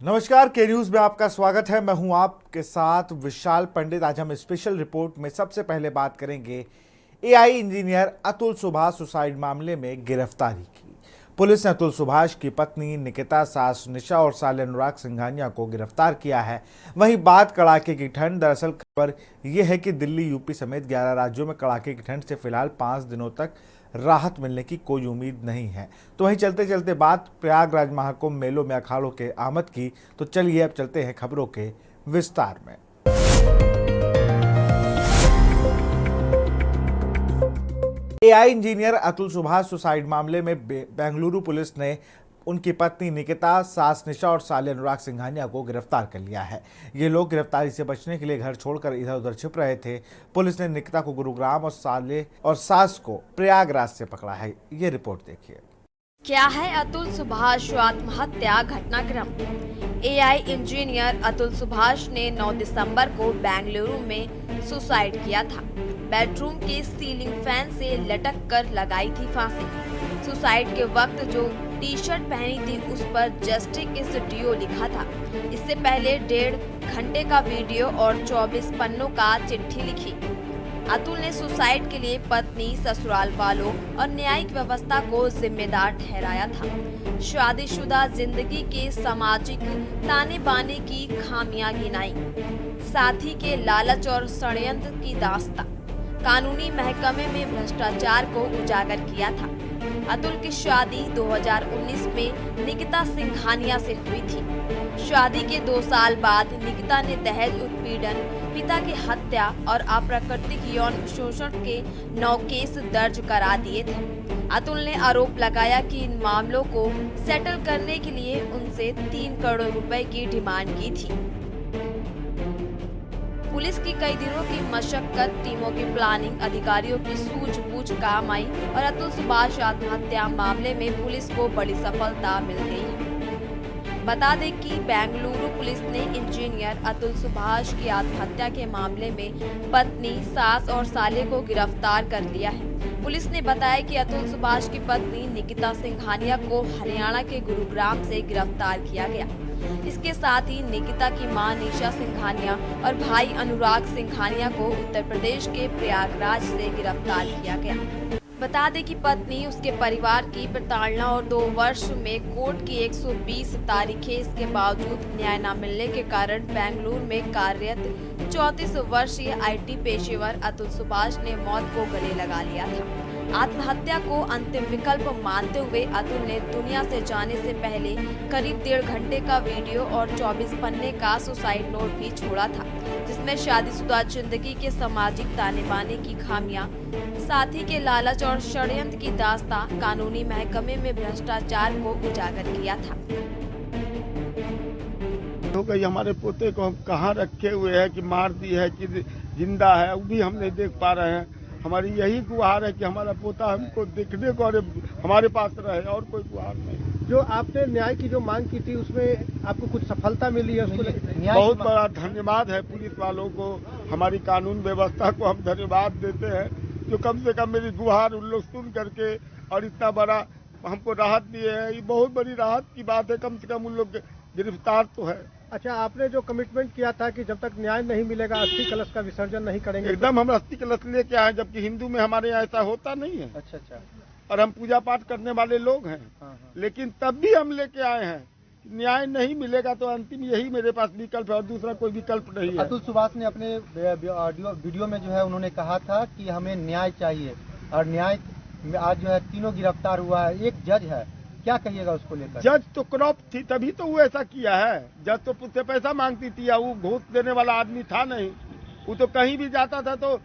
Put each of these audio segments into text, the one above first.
नमस्कार, के न्यूज में आपका स्वागत है। मैं हूं आपके साथ विशाल पंडित। आज हम स्पेशल रिपोर्ट में सबसे पहले बात करेंगे AI engineer Atul Subhash suicide मामले में गिरफ्तारी की। पुलिस ने अतुल सुभाष की पत्नी निकिता, सास निशा और साले अनुराग सिंघानिया को गिरफ्तार किया है। वहीं बात कड़ाके की ठंड। दरअसल खबर यह है कि दिल्ली, यूपी समेत 11 राज्यों में कड़ाके की ठंड से फिलहाल 5 दिनों तक राहत मिलने की कोई उम्मीद नहीं है। तो वहीं चलते चलते बात प्रयागराज महाकुंभ मेलों में अखाड़ों के आमद की। तो चलिए अब चलते हैं खबरों के विस्तार में। AI engineer Atul Subhash suicide मामले में बेंगलुरु पुलिस ने उनकी पत्नी निकिता, सास निशा और साले अनुराग सिंघानिया को गिरफ्तार कर लिया है। ये लोग गिरफ्तारी से बचने के लिए घर छोड़कर इधर उधर छिप रहे थे। पुलिस ने निकिता को गुरुग्राम और साले और सास को प्रयागराज से पकड़ा है। ये रिपोर्ट देखिए। क्या है अतुल सुभाष आत्महत्या घटनाक्रम? एआई इंजीनियर अतुल सुभाष ने 9 दिसंबर को बेंगलुरु में सुसाइड किया था। बेडरूम के सीलिंग फैन से लटक कर लगाई थी फांसी। सुसाइड के वक्त जो टी शर्ट पहनी थी उस पर जस्टिस इज डियो लिखा था। इससे पहले 1.5 घंटे का वीडियो और 24 पन्नों का चिट्ठी लिखी। अतुल ने सुसाइड के लिए पत्नी, ससुराल वालों और न्यायिक व्यवस्था को जिम्मेदार ठहराया था। शादीशुदा जिंदगी के सामाजिक ताने बाने की खामियां गिनाई, साथी के लालच और षड्यंत्र की दास्तां, कानूनी महकमे में भ्रष्टाचार को उजागर किया था। अतुल की शादी 2019 में निकिता सिंघानिया से हुई थी। शादी के 2 साल बाद निकिता ने दहेज उत्पीड़न, पिता की हत्या और अप्राकृतिक यौन शोषण के 9 केस दर्ज करा दिए थे। अतुल ने आरोप लगाया कि इन मामलों को सेटल करने के लिए उनसे 3 करोड़ रुपए की डिमांड की थी। पुलिस की कई दिनों की मशक्कत, टीमों की प्लानिंग, अधिकारियों की सूझबूझ काम आई और अतुल सुभाष आत्महत्या मामले में पुलिस को बड़ी सफलता मिल गई है। बता दें कि बेंगलुरु पुलिस ने इंजीनियर अतुल सुभाष की आत्महत्या के मामले में पत्नी, सास और साले को गिरफ्तार कर लिया है। पुलिस ने बताया कि अतुल सुभाष की पत्नी निकिता सिंघानिया को हरियाणा के गुरुग्राम से गिरफ्तार किया गया। इसके साथ ही निकिता की मां निशा सिंघानिया और भाई अनुराग सिंघानिया को उत्तर प्रदेश के प्रयागराज से गिरफ्तार किया गया। बता दें कि पत्नी, उसके परिवार की प्रताड़ना और 2 वर्ष में कोर्ट की 120 तारीखें, इसके बावजूद न्याय न मिलने के कारण बेंगलुरु में कार्यरत 34 वर्षीय आईटी पेशेवर अतुल सुभाष ने मौत को गले लगा लिया था। आत्महत्या को अंतिम विकल्प मानते हुए अतुल ने दुनिया से जाने से पहले करीब 1.5 घंटे का वीडियो और 24 पन्ने का सुसाइड नोट भी छोड़ा था, जिसमें शादीशुदा जिंदगी के सामाजिक ताने बाने की खामियां, साथी के लालच और षड्यंत्र की दास्तां, कानूनी महकमे में भ्रष्टाचार को उजागर किया था। हो गई, हमारे पोते को हम कहाँ रखे हुए हैं कि मार दी है कि जिंदा है, वो भी हम नहीं देख पा रहे हैं। हमारी यही गुहार है कि हमारा पोता हमको देखने को और हमारे पास रहे, और कोई गुहार नहीं। जो आपने न्याय की जो मांग की थी उसमें आपको कुछ सफलता मिली है? उसको बहुत बड़ा धन्यवाद है पुलिस वालों को, हमारी कानून व्यवस्था को हम धन्यवाद देते हैं, जो कम से कम मेरी गुहार उन लोग सुन करके और इतना बड़ा हमको राहत दिए है। ये बहुत बड़ी राहत की बात है, कम से कम उन लोग गिरफ्तार तो है। अच्छा, आपने जो कमिटमेंट किया था कि जब तक न्याय नहीं मिलेगा अस्थि कलश का विसर्जन नहीं करेंगे? एकदम हम अस्थि कलश लेके आए, जबकि हिंदू में हमारे यहाँ ऐसा होता नहीं है। अच्छा। और हम पूजा पाठ करने वाले लोग हैं। हाँ। लेकिन तब भी हम लेके आए हैं। न्याय नहीं मिलेगा तो अंतिम यही मेरे पास विकल्प है, और दूसरा कोई विकल्प नहीं है। अतुल सुभाष ने अपने वीडियो में जो है उन्होंने कहा था कि हमें न्याय चाहिए, और न्याय आज जो है तीनों गिरफ्तार हुआ है। एक जज है, क्या कहिएगा उसको लेकर? जज तो क्रॉप थी, तभी तो वो ऐसा किया है। जज तो उससे पैसा मांगती थी, या वो घूस देने वाला आदमी था नहीं। वो तो कहीं भी जाता था तो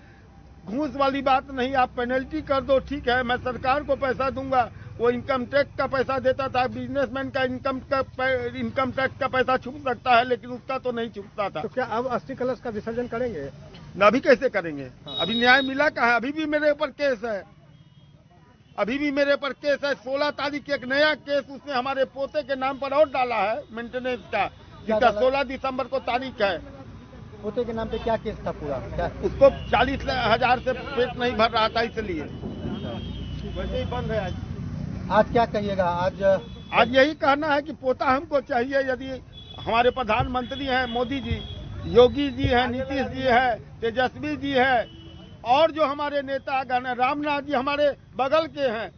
घूस वाली बात नहीं, आप पेनल्टी कर दो, ठीक है, मैं सरकार को पैसा दूंगा। वो इनकम टैक्स का पैसा देता था, बिजनेसमैन का इनकम टैक्स का पैसा छुप सकता है, लेकिन उसका तो नहीं छुपता था। तो क्या अब अस्थि कलश का विसर्जन करेंगे? अभी कैसे करेंगे? अभी न्याय मिला कहाँ? अभी भी मेरे ऊपर केस है, अभी भी मेरे पर केस है। 16 तारीख एक नया केस उसने हमारे पोते के नाम पर और डाला है, मेंटेनेंस का, जिसका 16 दिसंबर को तारीख है। पोते के नाम पे क्या केस था पूरा? क्या उसको 40,000 से पेट नहीं भर रहा था, इसलिए वैसे ही बंद है। आज क्या कहिएगा? आज यही कहना है कि पोता हमको चाहिए। यदि हमारे प्रधानमंत्री हैं मोदी जी, योगी जी हैं, नीतीश जी है, तेजस्वी जी है, और जो हमारे नेतागण हैं, रामनाथ जी हमारे बगल के हैं।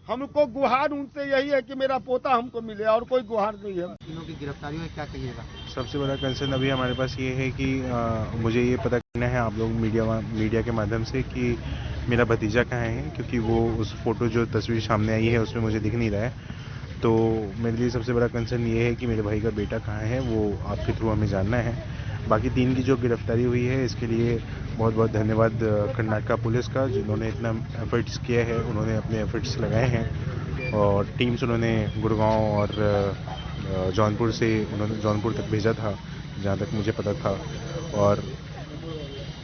हमको गुहार उनसे यही है कि मेरा पोता हमको मिले, और कोई गुहार नहीं है। तीनों की गिरफ्तारी में क्या कहिएगा? सबसे बड़ा कंसर्न अभी हमारे पास ये है कि मुझे ये पता करना है आप लोग मीडिया के माध्यम से कि मेरा भतीजा कहाँ है, क्योंकि वो उस फोटो जो तस्वीर सामने आई है उसमें मुझे दिख नहीं रहा है। तो मेरे लिए सबसे बड़ा कंसर्न ये है कि मेरे भाई का बेटा कहाँ है, वो आपके थ्रू हमें जानना है। बाकी 3 की जो गिरफ्तारी हुई है इसके लिए बहुत बहुत धन्यवाद कर्नाटका पुलिस का, जिन्होंने इतना एफर्ट्स किया है, उन्होंने अपने एफर्ट्स लगाए हैं और टीम्स उन्होंने गुड़गांव और जौनपुर से उन्होंने जौनपुर तक भेजा था जहाँ तक मुझे पता था।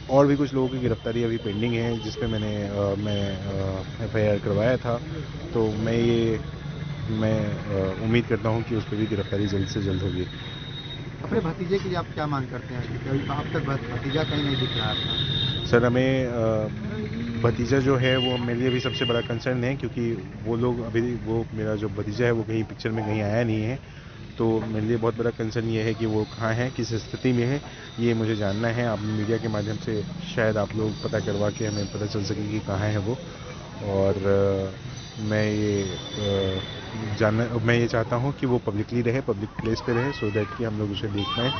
और भी कुछ लोगों की गिरफ्तारी अभी पेंडिंग है जिस पे मैं FIR करवाया था। तो मैं उम्मीद करता हूँ कि उस पर भी गिरफ्तारी जल्द से जल्द होगी। अपने भतीजे के लिए आप क्या मांग करते हैं? क्योंकि अब तक भतीजा कहीं नहीं दिख रहा था। सर, हमें भतीजा जो है वो मेरे लिए भी सबसे बड़ा कंसर्न है, क्योंकि वो मेरा जो भतीजा है वो कहीं पिक्चर में कहीं आया नहीं है। तो मेरे लिए बहुत बड़ा कंसर्न ये है कि वो कहाँ है, किस स्थिति में है, ये मुझे जानना है। आप मीडिया के माध्यम से शायद आप लोग पता करवा के हमें पता चल सके कि कहाँ है वो। और मैं ये चाहता हूँ कि वो पब्लिकली रहे, पब्लिक प्लेस पे रहे, सो दैट कि हम लोग उसे देख पाएँ,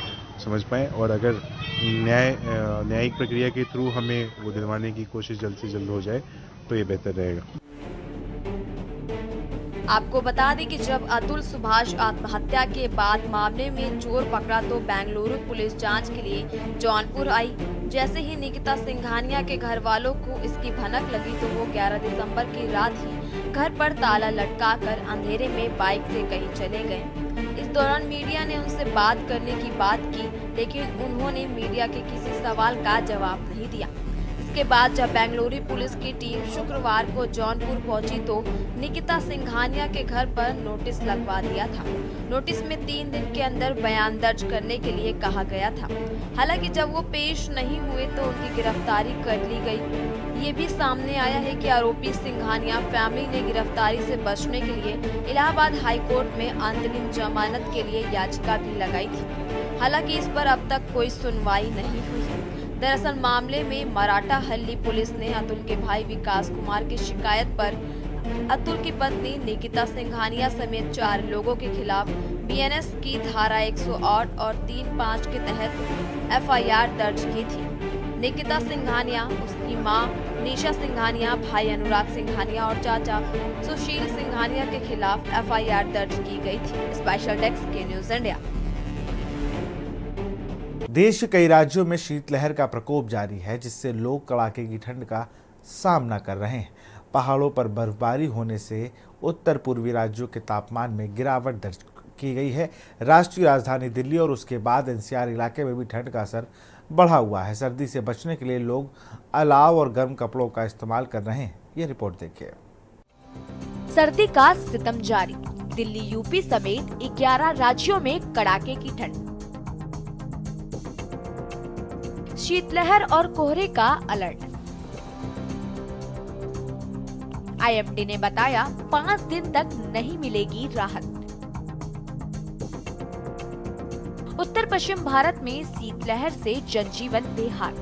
समझ पाएँ। और अगर न्यायिक प्रक्रिया के थ्रू हमें वो दिलवाने की कोशिश जल्द से जल्द हो जाए तो ये बेहतर रहेगा। आपको बता दें कि जब अतुल सुभाष आत्महत्या के बाद मामले में चोर पकड़ा तो बेंगलुरु पुलिस जांच के लिए जौनपुर आई। जैसे ही निकिता सिंघानिया के घर वालों को इसकी भनक लगी तो वो 11 दिसंबर की रात ही घर पर ताला लटकाकर अंधेरे में बाइक से कहीं चले गए। इस दौरान मीडिया ने उनसे बात करने की बात की, लेकिन उन्होंने मीडिया के किसी सवाल का जवाब नहीं दिया। इसके बाद जब बेंगलुरु पुलिस की टीम शुक्रवार को जौनपुर पहुंची तो निकिता सिंघानिया के घर पर नोटिस लगवा दिया था। नोटिस में 3 दिन के अंदर बयान दर्ज करने के लिए कहा गया था। हालांकि जब वो पेश नहीं हुए तो उनकी गिरफ्तारी कर ली गई। ये भी सामने आया है कि आरोपी सिंघानिया फैमिली ने गिरफ्तारी से बचने के लिए इलाहाबाद हाई कोर्ट में अंतरिम जमानत के लिए याचिका भी लगाई थी। हालांकि इस पर अब तक कोई सुनवाई नहीं हुई है। दरअसल मामले में मराठा हल्ली पुलिस ने अतुल के भाई विकास कुमार की शिकायत पर अतुल की पत्नी निकिता सिंघानिया समेत 4 लोगों के खिलाफ BNS की धारा 108 और 35 के तहत FIR दर्ज की थी। निकिता सिंघानिया, उसकी मां निशा सिंघानिया, भाई अनुराग सिंघानिया और चाचा सुशील सिंघानिया के खिलाफ FIR दर्ज की गई थी। स्पेशल डेस्क के न्यूज इंडिया। देश के कई राज्यों में शीतलहर का प्रकोप जारी है, जिससे लोग कड़ाके की ठंड का सामना कर रहे हैं। पहाड़ों पर बर्फबारी होने से उत्तर पूर्वी राज्यों के तापमान में गिरावट दर्ज की गई है। राष्ट्रीय राजधानी दिल्ली और उसके बाद NCR इलाके में भी ठंड का असर बढ़ा हुआ है। सर्दी से बचने के लिए लोग अलाव और गर्म कपड़ों का इस्तेमाल कर रहे हैं। ये रिपोर्ट देखिए। सर्दी का सितम जारी, दिल्ली यूपी समेत 11 राज्यों में कड़ाके की ठंड। शीतलहर और कोहरे का अलर्ट। IMD ने बताया 5 दिन तक नहीं मिलेगी राहत। उत्तर पश्चिम भारत में शीतलहर से जनजीवन बेहाल।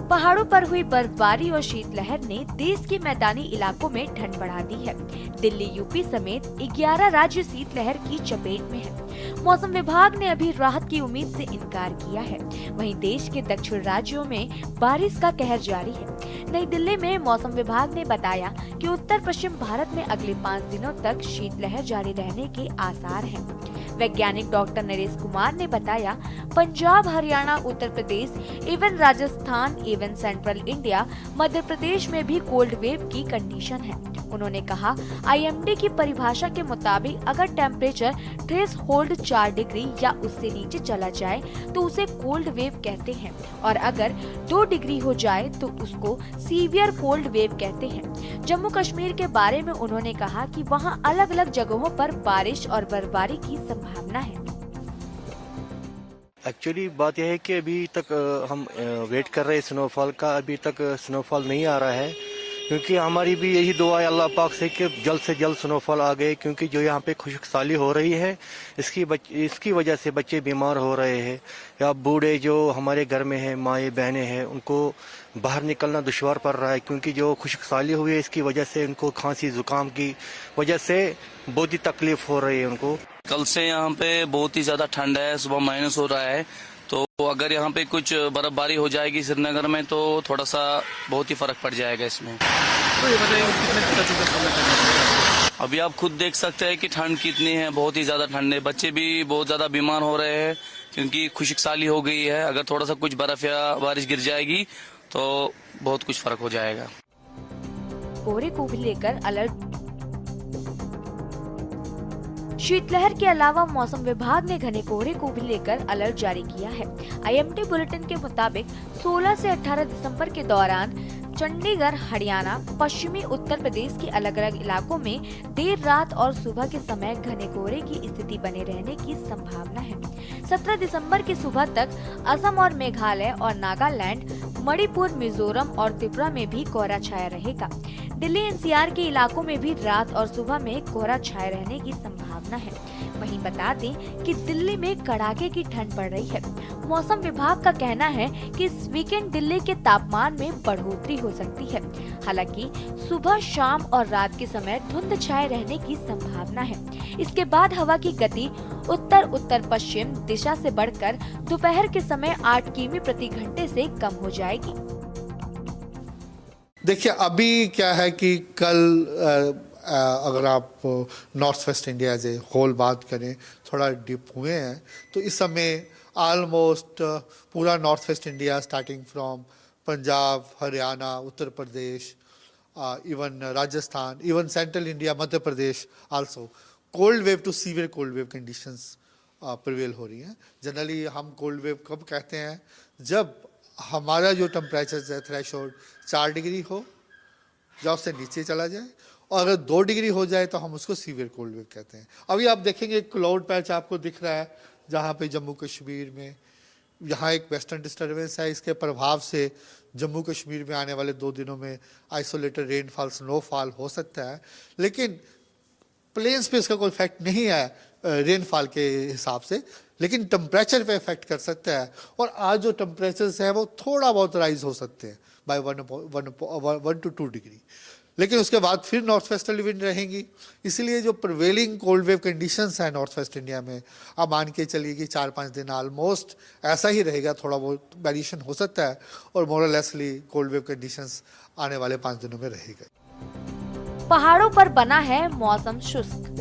पहाड़ों पर हुई बर्फबारी और शीतलहर ने देश के मैदानी इलाकों में ठंड बढ़ा दी है। दिल्ली यूपी समेत 11 राज्य शीतलहर की चपेट में है। मौसम विभाग ने अभी राहत की उम्मीद से इनकार किया है। वहीं देश के दक्षिण राज्यों में बारिश का कहर जारी है। नई दिल्ली में मौसम विभाग ने बताया कि उत्तर पश्चिम भारत में अगले 5 दिनों तक शीतलहर जारी रहने के आसार हैं। वैज्ञानिक डॉक्टर नरेश कुमार ने बताया, पंजाब, हरियाणा, उत्तर प्रदेश एवं राजस्थान एवं सेंट्रल इंडिया, मध्य प्रदेश में भी कोल्ड वेव की कंडीशन है। उन्होंने कहा, IMD की परिभाषा के मुताबिक अगर टेम्परेचर थ्रेश होल्ड 4 डिग्री या उससे नीचे चला जाए तो उसे कोल्ड वेव कहते हैं, और अगर 2 डिग्री हो जाए तो उसको सीवियर कोल्ड वेव कहते हैं। जम्मू कश्मीर के बारे में उन्होंने कहा कि वहां अलग अलग जगहों पर बारिश और बर्फबारी की संभावना है। एक्चुअली बात यह है कि अभी तक हम वेट कर रहे हैं स्नोफॉल का। अभी तक स्नोफॉल नहीं आ रहा है, क्योंकि हमारी भी यही दुआ है अल्लाह पाक से कि जल्द से जल्द स्नोफॉल आ गए, क्योंकि जो यहाँ पे खुशकसाली हो रही है इसकी वजह से बच्चे बीमार हो रहे हैं, या बूढ़े जो हमारे घर में हैं, माएँ बहनें हैं, उनको बाहर निकलना दुश्वार पड़ रहा है, क्योंकि जो खुशकसाली हुई है इसकी वजह से उनको खांसी जुकाम की वजह से बहुत ही तकलीफ हो रही है उनको। कल से यहाँ पे बहुत ही ज्यादा ठंड है, सुबह माइनस हो रहा है, तो अगर यहाँ पे कुछ बर्फबारी हो जाएगी श्रीनगर में तो थोड़ा सा बहुत ही फर्क पड़ जाएगा इसमें। तो ये बताइए कितने दिक्कतों का सामना करना पड़ेगा? अभी आप खुद देख सकते हैं कि ठंड कितनी है, बहुत ही ज्यादा ठंड है, बच्चे भी बहुत ज्यादा बीमार हो रहे हैं क्योंकि खुशकसाली हो गई है। अगर थोड़ा सा कुछ बर्फ या बारिश गिर जाएगी तो बहुत कुछ फर्क हो जाएगा। कोहरे को भी लेकर अलर्ट। शीतलहर के अलावा मौसम विभाग ने घने कोहरे को भी लेकर अलर्ट जारी किया है। आईएमडी बुलेटिन के मुताबिक 16 से 18 दिसंबर के दौरान चंडीगढ़, हरियाणा, पश्चिमी उत्तर प्रदेश के अलग अलग इलाकों में देर रात और सुबह के समय घने कोहरे की स्थिति बने रहने की संभावना है। 17 दिसंबर की सुबह तक असम और मेघालय और नागालैंड, मणिपुर, मिजोरम और त्रिपुरा में भी कोहरा छाया रहेगा। दिल्ली एनसीआर के इलाकों में भी रात और सुबह में कोहरा छाए रहने की संभावना है। वहीं बता दें कि दिल्ली में कड़ाके की ठंड पड़ रही है। मौसम विभाग का कहना है कि इस वीकेंड दिल्ली के तापमान में बढ़ोतरी हो सकती है। हालांकि सुबह, शाम और रात के समय धुंध छाए रहने की संभावना है। इसके बाद हवा की गति उत्तर उत्तर पश्चिम दिशा से बढ़कर दोपहर के समय 8 किमी प्रति घंटे से कम हो जाएगी। देखिए, अभी क्या है कि कल अगर आप north west India as a whole बात करें, थोड़ा डिप हुए हैं, तो इस समय ऑलमोस्ट पूरा north west India starting from Punjab, Haryana, Uttar Pradesh, even Rajasthan, even central India, Madhya Pradesh also cold wave to severe cold wave conditions prevail हो रही हैं। जनरली हम कोल्ड वेव कब कहते हैं? जब हमारा जो टेम्परेचर है थ्रेशोल्ड 4 डिग्री हो या उससे नीचे चला जाए, और अगर 2 डिग्री हो जाए तो हम उसको सीवियर कोल्ड वेव कहते हैं। अभी आप देखेंगे क्लाउड पैच आपको दिख रहा है जहाँ पे जम्मू कश्मीर में यहाँ एक वेस्टर्न डिस्टर्बेंस है, इसके प्रभाव से जम्मू कश्मीर में आने वाले 2 दिनों में आइसोलेटेड रेनफॉल, स्नोफॉल हो सकता है, लेकिन प्लेन्स पे इसका कोई इफेक्ट नहीं है रेनफॉल के हिसाब से, लेकिन टेम्परेचर पे इफेक्ट कर सकता है। और आज जो टेम्परेचर्स हैं वो थोड़ा बहुत राइज हो सकते हैं बाय 1 to 2 डिग्री, लेकिन उसके बाद फिर नॉर्थ वेस्टर्ली विंड रहेंगी। इसलिए जो प्रिवेलिंग कोल्ड वेव कंडीशंस हैं नॉर्थ वेस्ट इंडिया में, आप मान के चलिए कि 4-5 दिन ऑलमोस्ट ऐसा ही रहेगा, थोड़ा बहुत वेरिएशन हो सकता है, और मोरलेसली कोल्ड वेव कंडीशंस आने वाले 5 दिनों में रहेगा। पहाड़ों पर बना है मौसम शुष्क।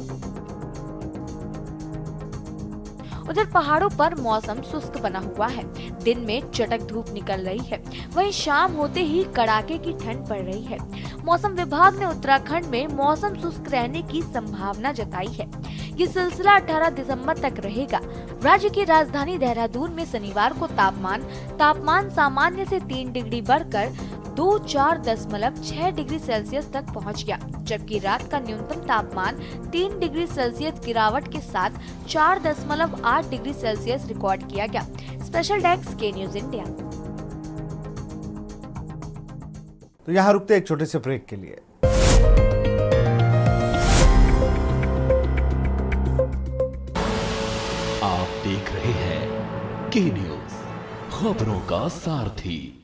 उधर पहाड़ों पर मौसम शुष्क बना हुआ है। दिन में चटक धूप निकल रही है, वहीं शाम होते ही कड़ाके की ठंड पड़ रही है। मौसम विभाग ने उत्तराखंड में मौसम शुष्क रहने की संभावना जताई है। ये सिलसिला 18 दिसंबर तक रहेगा। राज्य की राजधानी देहरादून में शनिवार को तापमान सामान्य से 3 डिग्री बढ़कर 24.6 डिग्री सेल्सियस तक पहुंच गया, जबकि रात का न्यूनतम तापमान 3 डिग्री सेल्सियस गिरावट के साथ 4.8 डिग्री सेल्सियस रिकॉर्ड किया गया। स्पेशल डेस्क के न्यूज इंडिया। तो यहाँ रुकते एक छोटे से ब्रेक के लिए। आप देख रहे हैं के न्यूज, खबरों का सारथी।